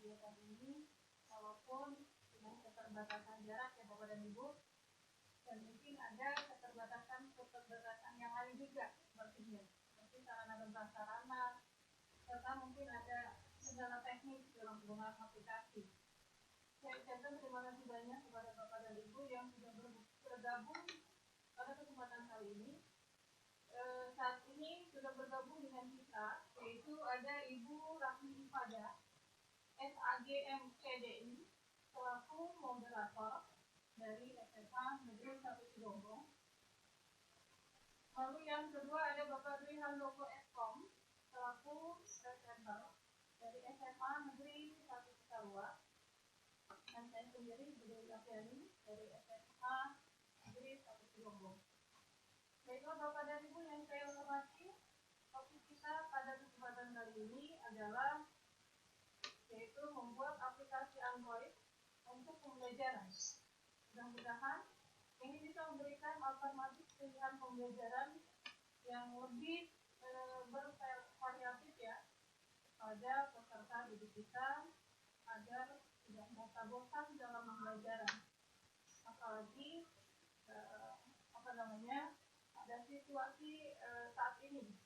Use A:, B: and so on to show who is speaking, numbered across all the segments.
A: kegiatan ini, walaupun dengan keterbatasan jarak ya Bapak dan Ibu, dan mungkin ada keterbatasan yang lain juga sepertinya, seperti sarana dan prasarana, serta mungkin ada kendala teknis dalam penggunaan aplikasi. Saya ucapkan terima kasih banyak kepada Bapak dan Ibu yang sudah bergabung pada kesempatan kali ini. Saat ini sudah bergabung dengan kita, yaitu ada Ibu Rahmi Ifada, SAGMPDI, selaku moderator dari SMA Negeri 1 Cigombong. Lalu yang kedua ada Bapak Dwi Handoko Eskom, selaku presenter dari SMA Negeri 1 Cisarua. Dan saya sendiri Budi Apriani dari SMA Negeri 1 Cigombong. Baiklah Bapak dan Ibu yang saya hormati, topik kita pada kesempatan kali ini adalah yaitu membuat aplikasi Android untuk pembelajaran. Mudah-mudahan ini bisa memberikan alternatif pilihan pembelajaran yang lebih bervariatif ya pada peserta didik kita agar tidak merasa bosan dalam pembelajaran. Apalagi ada situasi saat ini.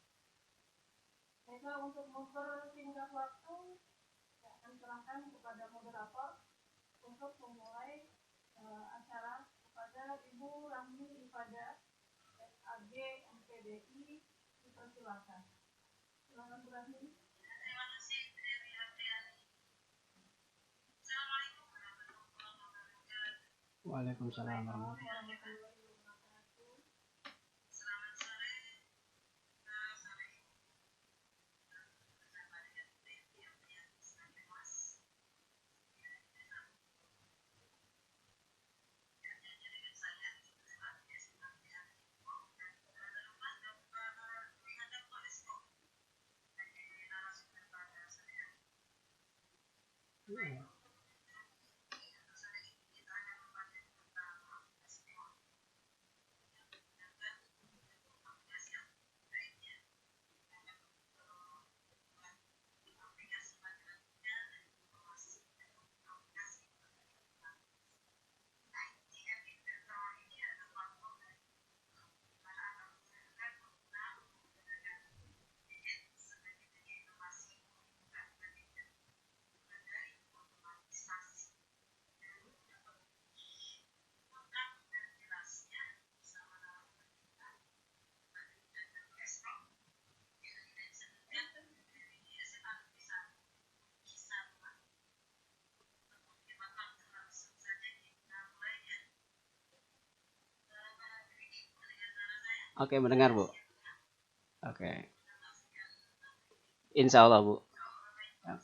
A: Baiklah, untuk mempersingkat waktu, saya akan serahkan kepada moderator untuk memulai acara kepada Ibu Rahmi Ifada, SAG MPDI, dipersilakan. Silakan Bu Rahmi.
B: Terima kasih, Dewi Apriani. Assalamualaikum warahmatullahi wabarakatuh.
C: Waalaikumsalam warahmatullahi
A: wabarakatuh.
B: Selamat sore. Sore ini bersama dengan Dewi Apriani sebagai Mas. Kerjanya dengan saya sebagai sebagai dan lupa Bapak Dwi Handoko Eskom sebagai narasumber pada sore hari. Baik.
C: Oke, mendengar Bu. Oke. Insya Allah Bu. Ya.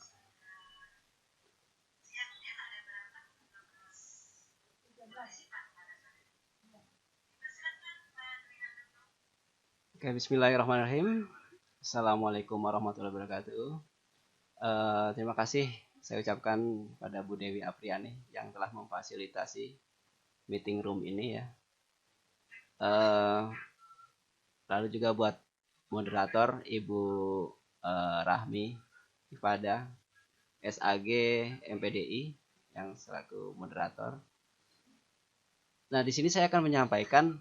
C: Oke, bismillahirrahmanirrahim. Assalamualaikum warahmatullahi wabarakatuh. Terima kasih saya ucapkan pada Bu Dewi Apriani yang telah memfasilitasi meeting room ini ya. Lalu juga buat moderator Ibu Rahmi Ifada, SAG MPDI yang selaku moderator. Nah, di sini saya akan menyampaikan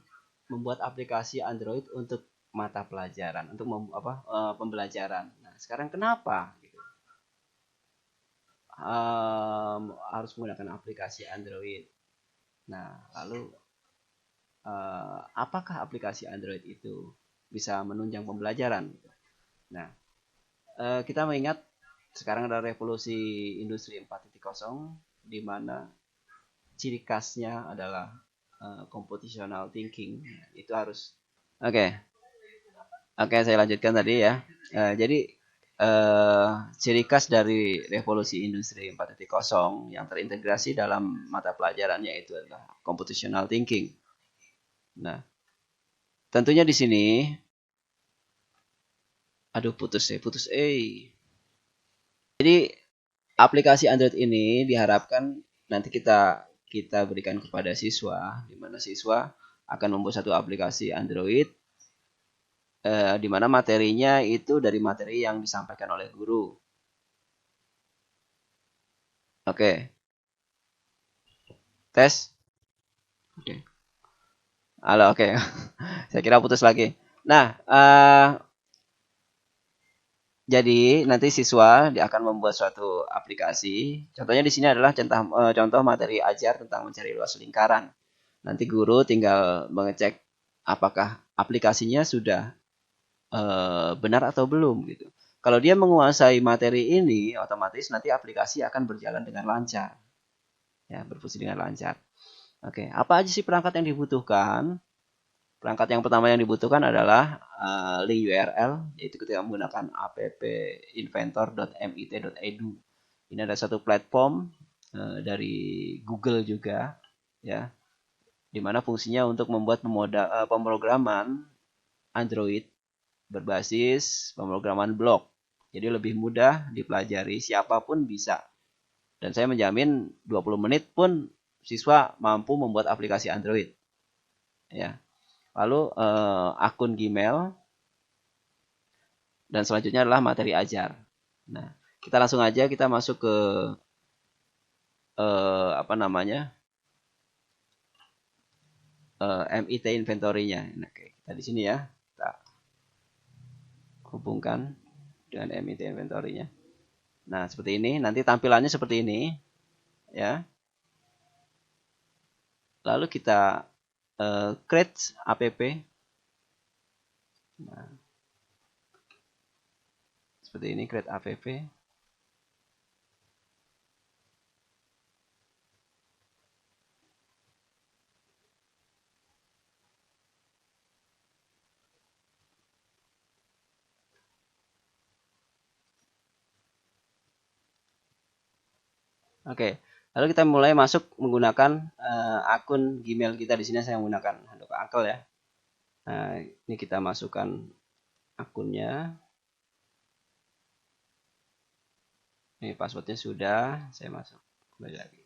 C: membuat aplikasi Android untuk mata pelajaran, untuk pembelajaran. Nah, sekarang kenapa gitu? Harus menggunakan aplikasi Android. Nah, lalu apakah aplikasi Android itu bisa menunjang pembelajaran? Nah, kita mengingat sekarang ada revolusi industri 4.0 di mana ciri khasnya adalah computational thinking. Itu harus Oke, saya lanjutkan tadi ya. Jadi ciri khas dari revolusi industri 4.0 yang terintegrasi dalam mata pelajarannya itu adalah computational thinking. Nah, tentunya di sini, putus. Jadi aplikasi Android ini diharapkan nanti kita berikan kepada siswa, di mana siswa akan membuat satu aplikasi Android, di mana materinya itu dari materi yang disampaikan oleh guru. Oke. Tes. Oke. Halo, oke. Saya kira putus lagi. Nah, jadi nanti siswa dia akan membuat suatu aplikasi. Contohnya di sini adalah contoh materi ajar tentang mencari luas lingkaran. Nanti guru tinggal mengecek apakah aplikasinya sudah benar atau belum gitu. Kalau dia menguasai materi ini, otomatis nanti aplikasi akan berjalan dengan lancar. Ya, berfungsi dengan lancar. Oke, apa aja sih perangkat yang dibutuhkan? Perangkat yang pertama yang dibutuhkan adalah link URL, yaitu ketika menggunakan appinventor.mit.edu. Ini ada satu platform dari Google juga, ya, di mana fungsinya untuk membuat pemrograman Android berbasis pemrograman blok. Jadi lebih mudah dipelajari, siapapun bisa. Dan saya menjamin 20 menit pun siswa mampu membuat aplikasi Android. Ya. Lalu akun Gmail, dan selanjutnya adalah materi ajar. Nah, kita langsung aja kita masuk ke MIT inventory-nya. Nah, oke, kita di sini ya, kita hubungkan dengan MIT inventory-nya. Nah, seperti ini. Nanti tampilannya seperti ini, ya. Lalu kita create app. Nah, seperti ini, create app. Oke, lalu kita mulai masuk menggunakan akun Gmail kita. Di sini saya menggunakan handuk Uncle ya. Nah, ini kita masukkan akunnya. Ini passwordnya sudah, saya masuk kembali lagi.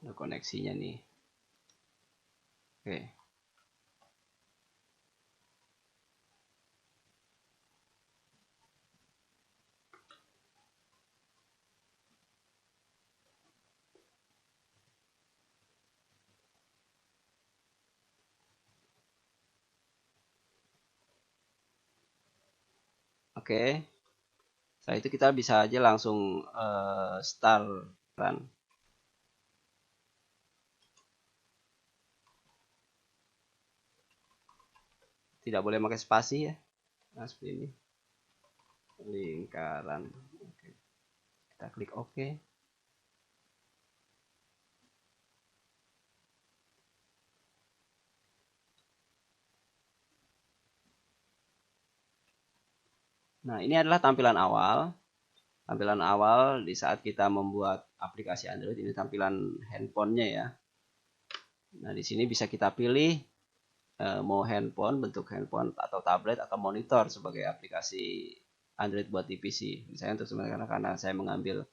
C: Ada koneksinya nih. Oke. Oke. Setelah itu kita bisa aja langsung start run. Tidak boleh pakai spasi ya. Nah, seperti ini. Lingkaran. Oke. Kita klik OK. Nah, ini adalah tampilan awal. Tampilan awal di saat kita membuat aplikasi Android. Ini tampilan handphonenya ya. Nah, di sini bisa kita pilih mau handphone, bentuk handphone atau tablet atau monitor sebagai aplikasi Android buat di PC. Misalnya untuk sementara karena saya mengambil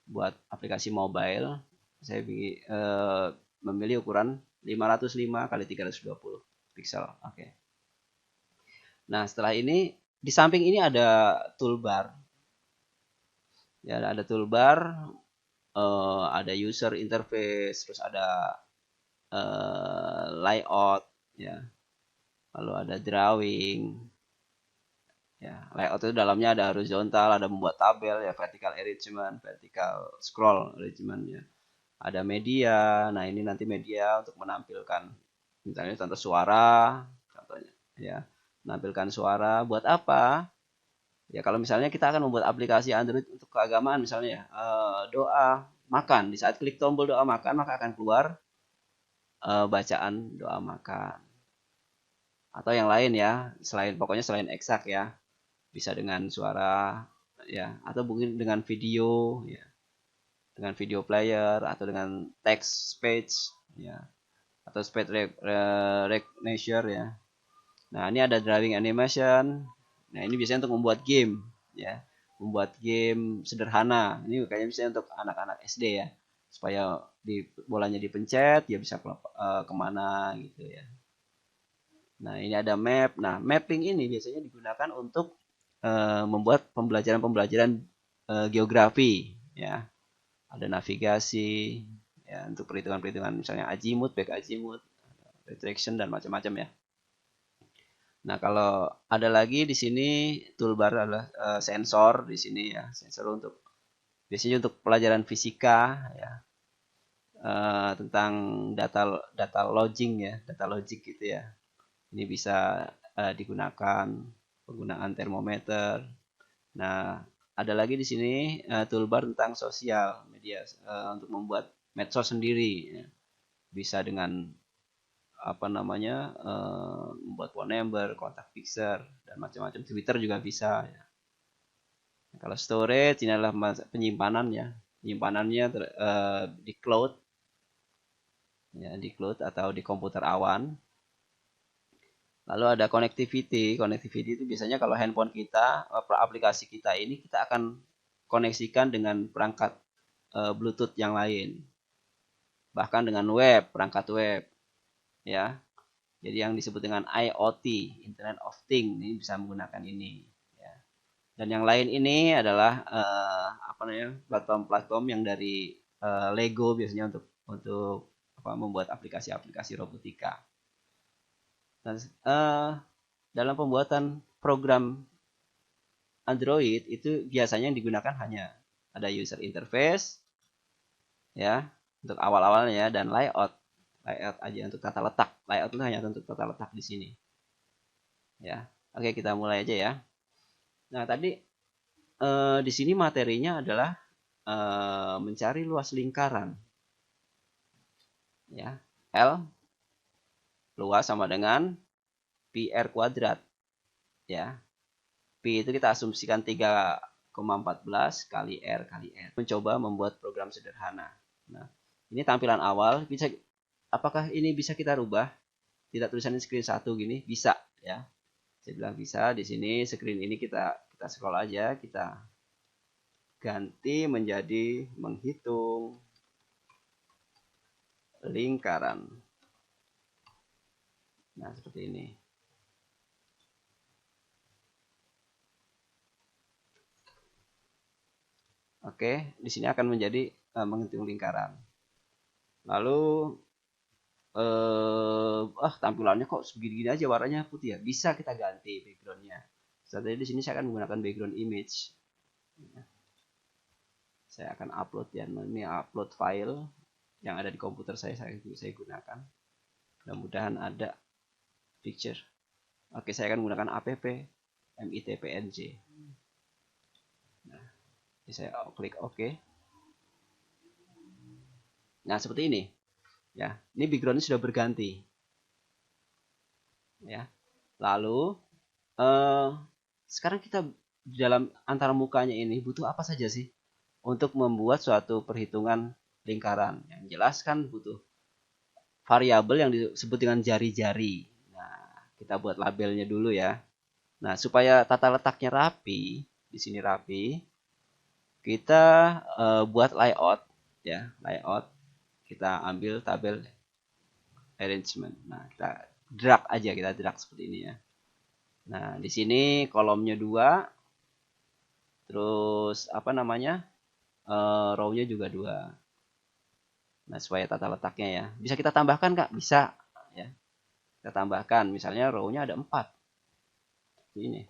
C: buat aplikasi mobile, saya memilih ukuran 505 x 320 pixel. Oke. Nah, setelah ini di samping ini ada toolbar. Ya, ada toolbar, ada user interface, terus ada layout, ya. Lalu ada drawing. Ya, layout itu dalamnya ada horizontal, ada membuat tabel ya, vertical arrangement, vertical scroll arrangement ya. Ada media. Nah, ini nanti media untuk menampilkan misalnya contoh suara, contohnya ya. Menampilkan suara buat apa? Ya, kalau misalnya kita akan membuat aplikasi Android untuk keagamaan misalnya doa makan, di saat klik tombol doa makan maka akan keluar bacaan doa makan. Atau yang lain ya, pokoknya selain eksak ya. Bisa dengan suara ya, atau mungkin dengan video ya. Dengan video player atau dengan text speech ya. Atau speech recognition ya. Nah, ini ada drawing animation. Nah, ini biasanya untuk membuat game ya. Membuat game sederhana. Ini kayaknya misalnya untuk anak-anak SD ya. supaya bolanya dipencet dia bisa kemana gitu ya. Nah, ini ada map. Nah, mapping ini biasanya digunakan untuk membuat pembelajaran-pembelajaran geografi ya. Ada navigasi ya untuk perhitungan-perhitungan misalnya azimut, back azimut, retraction dan macam-macam ya. Nah, kalau ada lagi di sini toolbar adalah sensor di sini ya, sensor untuk biasanya untuk pelajaran fisika ya. Tentang data loging ya, data logik gitu ya. Ini bisa digunakan penggunaan termometer. Nah, ada lagi di sini toolbar tentang sosial media untuk membuat medsos sendiri. Ya. Bisa dengan apa namanya membuat phone number, kontak fixer dan macam-macam. Twitter juga bisa. Ya. Nah, kalau storage ini adalah penyimpanan ya. Penyimpanannya di cloud, ya di cloud atau di komputer awan. Lalu ada connectivity. Connectivity itu biasanya kalau handphone kita, aplikasi kita ini kita akan koneksikan dengan perangkat Bluetooth yang lain. Bahkan dengan web, perangkat web. Ya. Jadi yang disebut dengan IoT, Internet of Things, ini bisa menggunakan ini. Ya. Dan yang lain ini adalah platform-platform yang dari Lego biasanya untuk membuat aplikasi-aplikasi robotika. Dan dalam pembuatan program Android itu biasanya yang digunakan hanya ada user interface ya untuk awal-awalnya dan layout aja untuk tata letak. Layout itu hanya untuk tata letak di sini. Ya. Oke, kita mulai aja ya. Nah, tadi di sini materinya adalah mencari luas lingkaran. Ya. L luas sama dengan pi r kuadrat. Ya. Pi itu kita asumsikan 3,14 kali R kali R. Mencoba membuat program sederhana. Nah, ini tampilan awal. Apakah ini bisa kita rubah? Tidak tulisannya screen 1 gini? Bisa ya. Saya bilang bisa. Di sini screen ini kita scroll aja. Kita ganti menjadi menghitung lingkaran. Nah, seperti ini. Oke, di sini akan menjadi menghitung lingkaran. Lalu tampilannya kok segini-gini aja warnanya putih ya. Bisa kita ganti backgroundnya. Setelah di sini saya akan menggunakan background image. Saya akan upload ya. Ini upload file yang ada di komputer saya gunakan. Mudah-mudahan ada picture. Oke, saya akan menggunakan app mitpng. Nah, saya klik OK. Nah, seperti ini. Ya, ini backgroundnya sudah berganti. Ya. Lalu sekarang kita di dalam antara mukanya ini butuh apa saja sih untuk membuat suatu perhitungan lingkaran? Yang jelas kan butuh variabel yang disebut dengan jari-jari. Nah, kita buat labelnya dulu ya. Nah, supaya tata letaknya rapi, di sini rapi, kita buat layout ya, layout. Kita ambil tabel arrangement. Nah, kita drag seperti ini ya. Nah, di sini kolomnya 2. Terus row-nya juga 2. Nah, supaya tata letaknya ya. Bisa kita tambahkan, Kak? Bisa ya. Kita tambahkan, misalnya row-nya ada 4. Ini.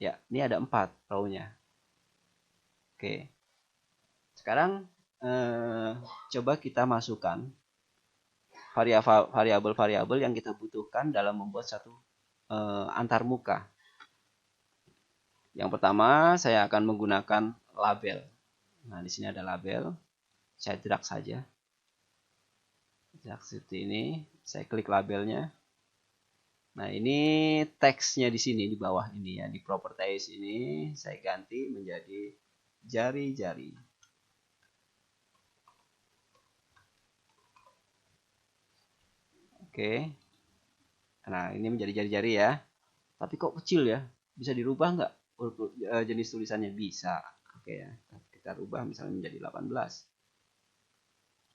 C: Ya, ini ada 4 row-nya. Oke. Sekarang coba kita masukkan variabel-variabel yang kita butuhkan dalam membuat satu antarmuka. Yang pertama, saya akan menggunakan label. Nah, di sini ada label. Saya drag saja. Drag seperti ini. Saya klik labelnya. Nah, ini teksnya di sini, di bawah ini ya. Di properties ini, saya ganti menjadi jari-jari. Oke. Nah, ini menjadi jari-jari ya. Tapi kok kecil ya? Bisa dirubah nggak jenis tulisannya? Bisa. Oke ya. Kita rubah misalnya menjadi 18.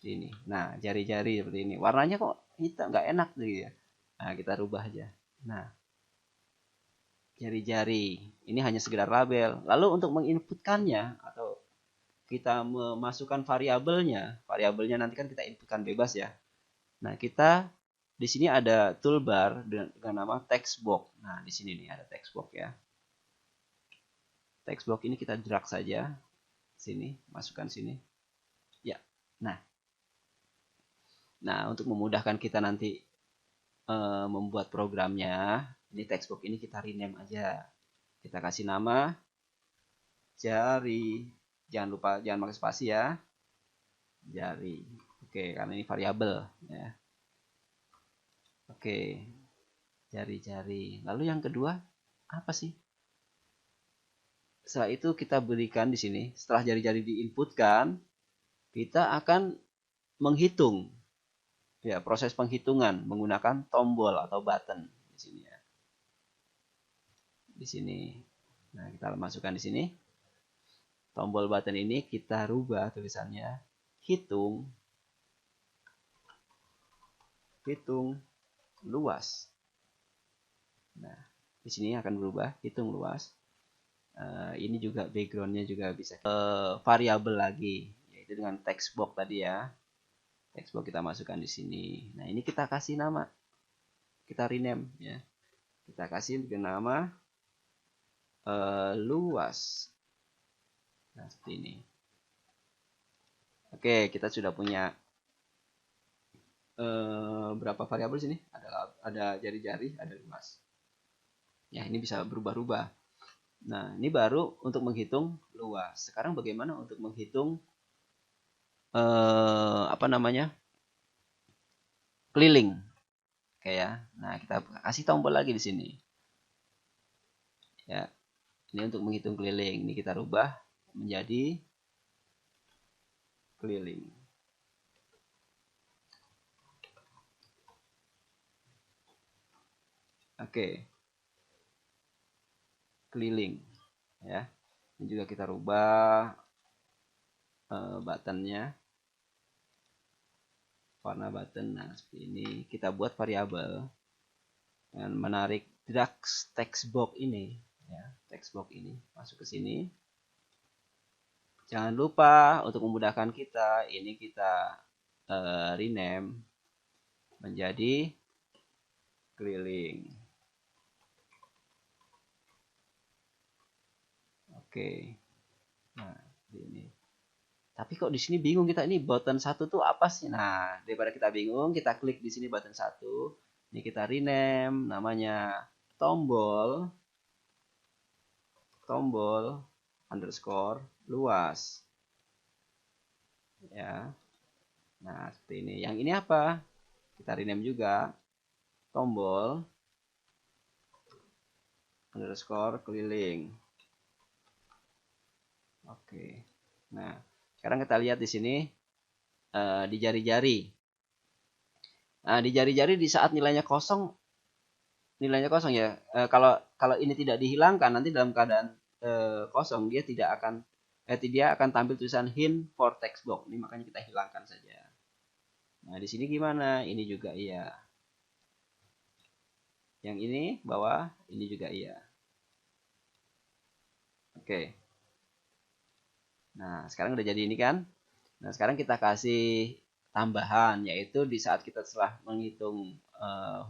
C: seperti ini. Nah, jari-jari seperti ini. Warnanya kok hitam, nggak enak gitu ya. Nah, kita rubah aja. Nah, jari-jari ini hanya sekedar label. Lalu untuk menginputkannya atau kita memasukkan variabelnya nanti kan kita inputkan bebas ya. Nah, kita di sini ada toolbar dengan nama text box. Nah, di sini nih ada text box ya. Text box ini kita drag saja sini, masukkan sini. Ya. Nah, untuk memudahkan kita nanti membuat programnya, ini text box ini kita rename aja. Kita kasih nama jari. Jangan lupa jangan pakai spasi ya. Jari. Oke, karena ini variabel ya. Oke. Jari-jari. Lalu yang kedua apa sih? Setelah itu kita berikan di sini, setelah jari-jari diinputkan, kita akan menghitung. Ya, proses penghitungan menggunakan tombol atau button di sini ya. Di sini. Nah, kita masukkan di sini. Tombol button ini kita rubah tulisannya hitung luas. Nah, di sini akan berubah hitung luas. Ini juga backgroundnya juga bisa variabel lagi, yaitu dengan text box tadi ya. Text box kita masukkan di sini. Nah, ini kita kasih nama, kita rename ya. Kita kasih nama luas. Nah, seperti ini. Oke, kita sudah punya berapa variabel sini? Ada jari-jari, ada luas. Ya, ini bisa berubah-ubah. Nah, ini baru untuk menghitung luas. Sekarang bagaimana untuk menghitung keliling? Oke ya. Nah, kita kasih tombol lagi di sini. Ya. Ini untuk menghitung keliling. Ini kita rubah menjadi keliling. Oke. Keliling ya. Ini juga kita rubah buttonnya, warna button. Nah, seperti ini kita buat variabel dengan menarik drag text box ini ya. Text box ini masuk ke sini. Jangan lupa untuk memudahkan kita, ini kita rename menjadi keliling. Oke. Nah, ini. Tapi kok di sini bingung kita, ini button 1 tuh apa sih? Nah, daripada kita bingung, kita klik di sini button 1. Ini kita rename namanya tombol underscore luas. Ya. Nah, seperti ini. Yang ini apa? Kita rename juga tombol underscore keliling. Oke. Nah, sekarang kita lihat di sini di jari-jari. Nah, di jari-jari di saat nilainya kosong ya. Kalau ini tidak dihilangkan, nanti dalam keadaan kosong dia akan tampil tulisan hint for text box. Ini makanya kita hilangkan saja. Nah, di sini gimana? Ini juga iya. Yang ini bawah, ini juga iya. Oke. Nah, sekarang udah jadi ini kan. Nah, sekarang kita kasih tambahan, yaitu di saat kita setelah menghitung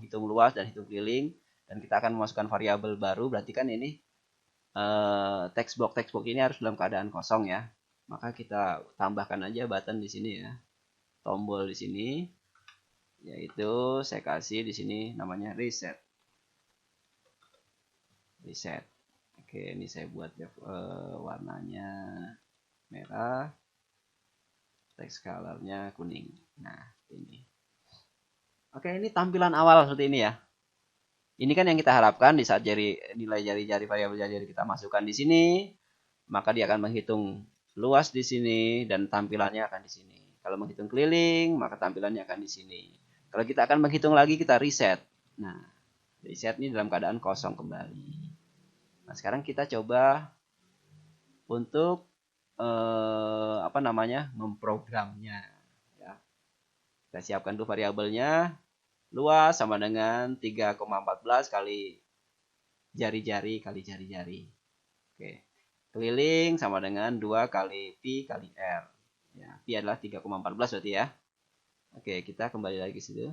C: hitung luas dan hitung keliling, dan kita akan memasukkan variabel baru, berarti kan ini text box ini harus dalam keadaan kosong ya. Maka kita tambahkan aja button di sini ya. Tombol di sini, yaitu saya kasih di sini namanya reset. Oke, ini saya buat warnanya merah, text colornya kuning. Nah, ini. Oke, ini tampilan awal seperti ini ya. Ini kan yang kita harapkan di saat nilai jari-jari variabel jari kita masukkan di sini, maka dia akan menghitung luas di sini dan tampilannya akan di sini. Kalau menghitung keliling, maka tampilannya akan di sini. Kalau kita akan menghitung lagi, kita reset. Nah, reset ini dalam keadaan kosong kembali. Nah, sekarang kita coba untuk memprogramnya ya. Kita siapkan dulu variabelnya. Luas sama dengan 3,14 kali jari-jari kali jari-jari. Oke. Keliling sama dengan 2 kali pi kali r. Ya, pi adalah 3,14 berarti ya. Oke, kita kembali lagi ke situ.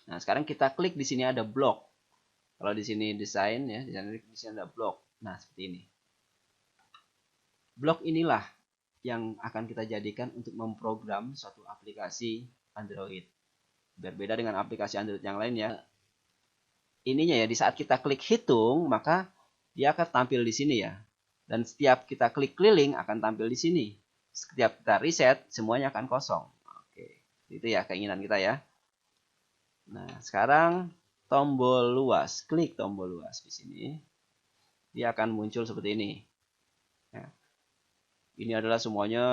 C: Nah, sekarang kita klik di sini ada blok. Kalau di sini desain ya, di sini ada blok. Nah, seperti ini. Blok inilah yang akan kita jadikan untuk memprogram suatu aplikasi Android. Berbeda dengan aplikasi Android yang lain ya. Ininya ya, di saat kita klik hitung, maka dia akan tampil di sini ya. Dan setiap kita klik keliling akan tampil di sini. Setiap kita reset, semuanya akan kosong. Oke, itu ya keinginan kita ya. Nah, sekarang tombol luas, klik tombol luas di sini. Dia akan muncul seperti ini. Ya. Ini adalah semuanya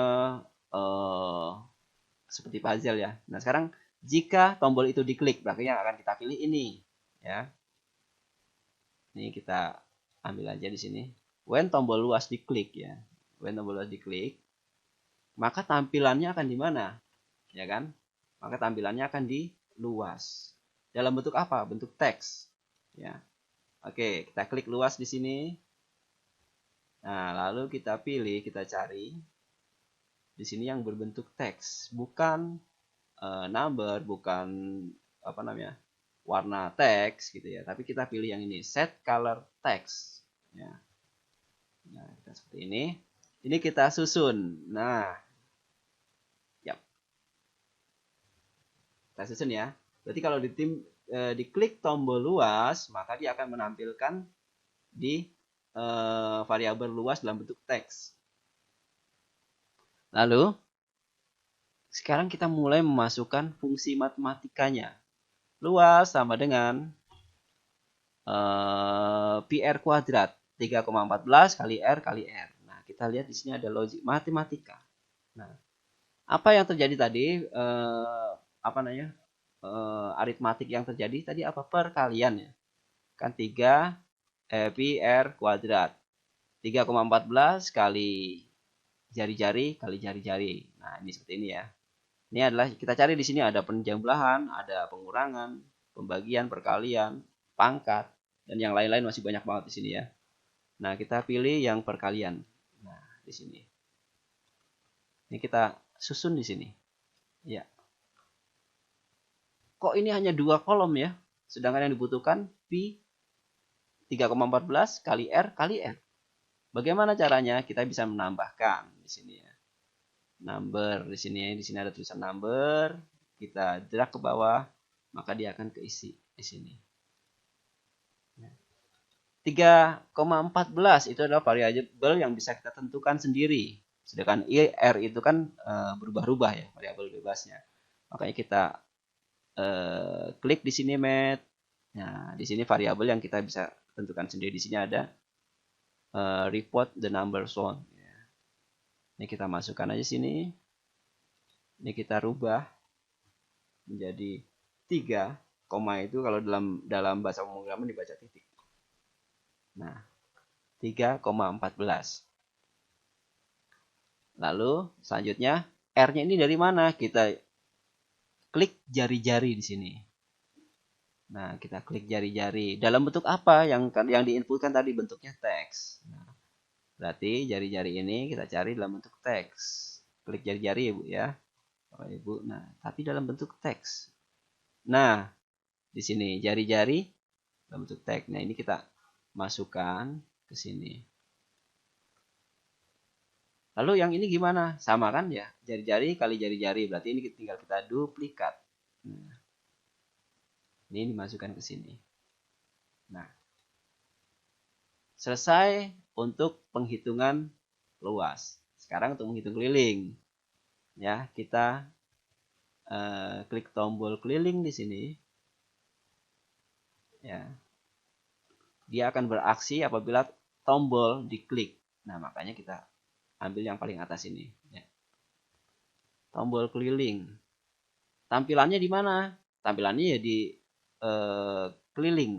C: seperti puzzle ya. Nah, sekarang jika tombol itu diklik, berarti yang akan kita pilih ini, ya. Ini kita ambil aja di sini. When tombol luas diklik ya. When tombol luas diklik, maka tampilannya akan di mana? Ya kan? Maka tampilannya akan di luas. Dalam bentuk apa? Bentuk teks. Ya. Oke, kita klik luas di sini. Nah, lalu kita pilih, kita cari di sini yang berbentuk teks, bukan number, bukan apa namanya? Warna teks gitu ya, tapi kita pilih yang ini, set color text. Ya. Nah, kita seperti ini. Ini kita susun. Nah, ya. Kita susun ya. Berarti kalau diklik tombol luas, maka dia akan menampilkan di variabel luas dalam bentuk teks. Lalu, sekarang kita mulai memasukkan fungsi matematikanya. Luas sama dengan pi r kuadrat. 3,14 kali R kali R. Nah, kita lihat di sini ada logik matematika. Nah, apa yang terjadi tadi? Aritmatik yang terjadi tadi apa? Perkalian ya. Kan 3 pi R kuadrat. 3,14 kali jari-jari kali jari-jari. Nah, ini seperti ini ya. Ini adalah kita cari di sini ada penjumlahan, ada pengurangan, pembagian, perkalian, pangkat, dan yang lain-lain masih banyak banget di sini ya. Nah, kita pilih yang perkalian. Nah, di sini. Ini kita susun di sini. Ya. Kok ini hanya 2 kolom ya? Sedangkan yang dibutuhkan pi 3,14 kali R kali R. Bagaimana caranya? Kita bisa menambahkan di sini ya. Number di sini ada tulisan number. Kita drag ke bawah, maka dia akan keisi di sini. 3,14 itu adalah variabel yang bisa kita tentukan sendiri. Sedangkan R itu kan berubah-ubah ya, variabel bebasnya. Makanya kita klik di sini Math. Nah, di sini variabel yang kita bisa tentukan sendiri. Di sini ada report the number shown. Ini kita masukkan aja sini. Ini kita rubah menjadi 3, koma itu kalau dalam bahasa pemrograman dibaca titik. Nah, 3,14. Lalu selanjutnya R-nya ini dari mana? Kita klik jari-jari di sini. Nah, kita klik jari-jari. Dalam bentuk apa? Yang diinputkan tadi bentuknya teks. Nah, berarti jari-jari ini kita cari dalam bentuk teks. Klik jari-jari ya, Bu ya. Bapak Ibu. Nah, tapi dalam bentuk teks. Nah, di sini jari-jari dalam bentuk teks. Nah, ini kita masukkan ke sini. Lalu yang ini gimana? Sama kan ya? Jari-jari kali jari-jari. Berarti ini tinggal kita duplikat. Nah, ini dimasukkan ke sini. Nah, selesai untuk penghitungan luas. Sekarang untuk menghitung keliling. Ya, kita klik tombol keliling di sini. Ya. Dia akan beraksi apabila tombol diklik. Nah, makanya kita ambil yang paling atas ini. Ya. Tombol keliling. Tampilannya di mana? Tampilannya ya di keliling.